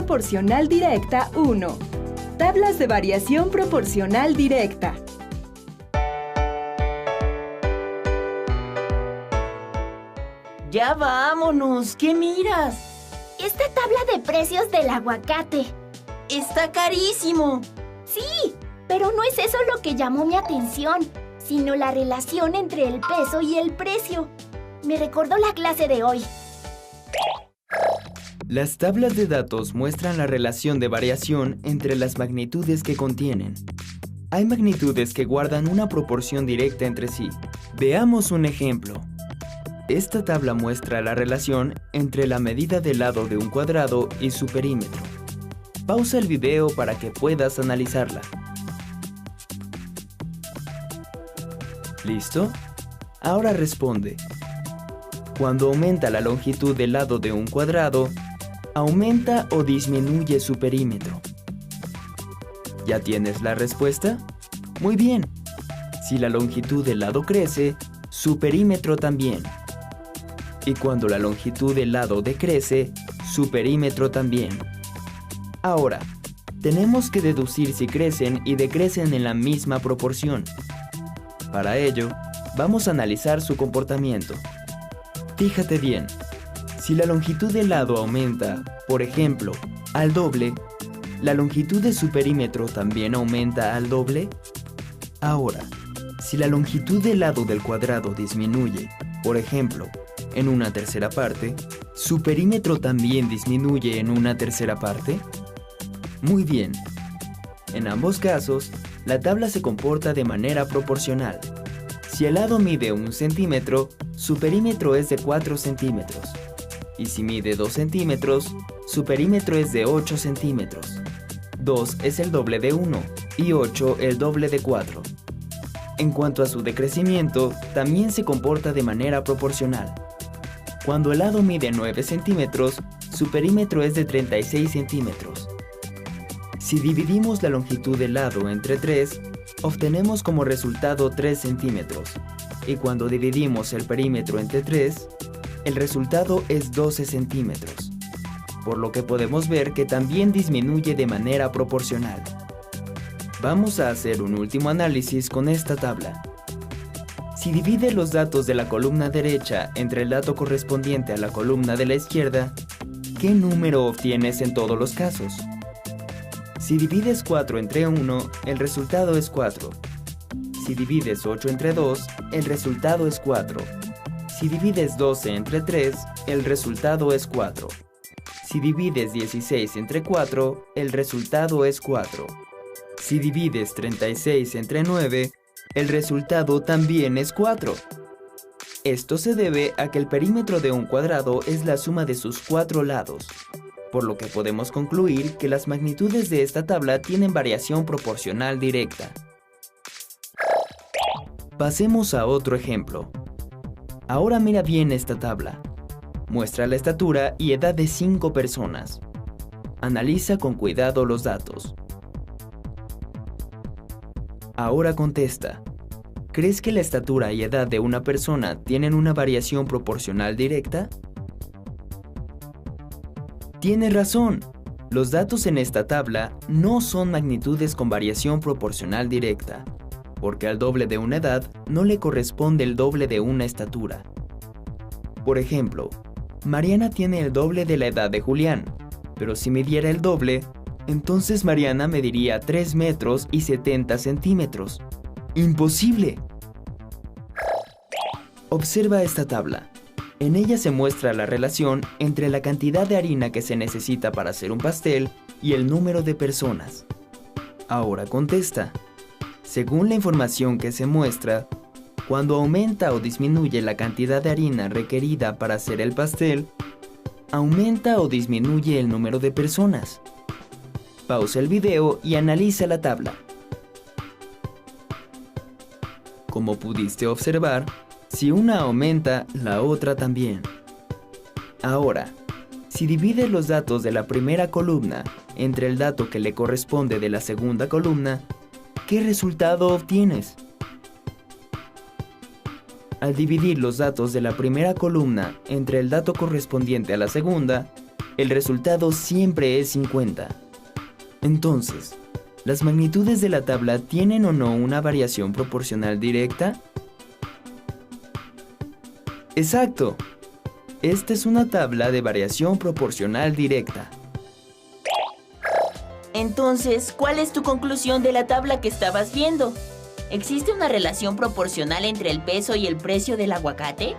proporcional directa 1. Tablas de variación proporcional directa. ¡Ya vámonos! ¿Qué miras? Esta tabla de precios del aguacate. ¡Está carísimo! Sí, pero no es eso lo que llamó mi atención, sino la relación entre el peso y el precio. Me recordó la clase de hoy. Las tablas de datos muestran la relación de variación entre las magnitudes que contienen. Hay magnitudes que guardan una proporción directa entre sí. Veamos un ejemplo. Esta tabla muestra la relación entre la medida del lado de un cuadrado y su perímetro. Pausa el video para que puedas analizarla. ¿Listo? Ahora responde. Cuando aumenta la longitud del lado de un cuadrado, ¿aumenta o disminuye su perímetro? ¿Ya tienes la respuesta? Muy bien. Si la longitud del lado crece, su perímetro también. Y cuando la longitud del lado decrece, su perímetro también. Ahora, tenemos que deducir si crecen y decrecen en la misma proporción. Para ello, vamos a analizar su comportamiento. Fíjate bien, si la longitud del lado aumenta, por ejemplo, al doble, ¿la longitud de su perímetro también aumenta al doble? Ahora, si la longitud del lado del cuadrado disminuye, por ejemplo, en una tercera parte, ¿su perímetro también disminuye en una tercera parte? Muy bien. En ambos casos, la tabla se comporta de manera proporcional. Si el lado mide 1 centímetro, su perímetro es de 4 centímetros. Y si mide 2 centímetros, su perímetro es de 8 centímetros. 2 es el doble de 1 y 8 el doble de 4. En cuanto a su decrecimiento, también se comporta de manera proporcional. Cuando el lado mide 9 centímetros, su perímetro es de 36 centímetros. Si dividimos la longitud del lado entre 3, obtenemos como resultado 3 centímetros. Y cuando dividimos el perímetro entre 3, el resultado es 12 centímetros. Por lo que podemos ver que también disminuye de manera proporcional. Vamos a hacer un último análisis con esta tabla. Si divides los datos de la columna derecha entre el dato correspondiente a la columna de la izquierda, ¿qué número obtienes en todos los casos? Si divides 4 entre 1, el resultado es 4. Si divides 8 entre 2, el resultado es 4. Si divides 12 entre 3, el resultado es 4. Si divides 16 entre 4, el resultado es 4. Si divides 36 entre 9, el resultado también es 4. Esto se debe a que el perímetro de un cuadrado es la suma de sus 4 lados, por lo que podemos concluir que las magnitudes de esta tabla tienen variación proporcional directa. Pasemos a otro ejemplo. Ahora mira bien esta tabla. Muestra la estatura y edad de 5 personas. Analiza con cuidado los datos. Ahora contesta. ¿Crees que la estatura y edad de una persona tienen una variación proporcional directa? Tienes razón. Los datos en esta tabla no son magnitudes con variación proporcional directa, porque al doble de una edad no le corresponde el doble de una estatura. Por ejemplo, Mariana tiene el doble de la edad de Julián, pero si midiera el doble, entonces Mariana mediría 3 metros y 70 centímetros. ¡Imposible! Observa esta tabla. En ella se muestra la relación entre la cantidad de harina que se necesita para hacer un pastel y el número de personas. Ahora contesta. Según la información que se muestra, cuando aumenta o disminuye la cantidad de harina requerida para hacer el pastel, ¿aumenta o disminuye el número de personas? Pausa el video y analiza la tabla. Como pudiste observar, si una aumenta, la otra también. Ahora, si divides los datos de la primera columna entre el dato que le corresponde de la segunda columna, ¿qué resultado obtienes? Al dividir los datos de la primera columna entre el dato correspondiente a la segunda, el resultado siempre es 50. Entonces, ¿las magnitudes de la tabla tienen o no una variación proporcional directa? ¡Exacto! Esta es una tabla de variación proporcional directa. Entonces, ¿cuál es tu conclusión de la tabla que estabas viendo? ¿Existe una relación proporcional entre el peso y el precio del aguacate?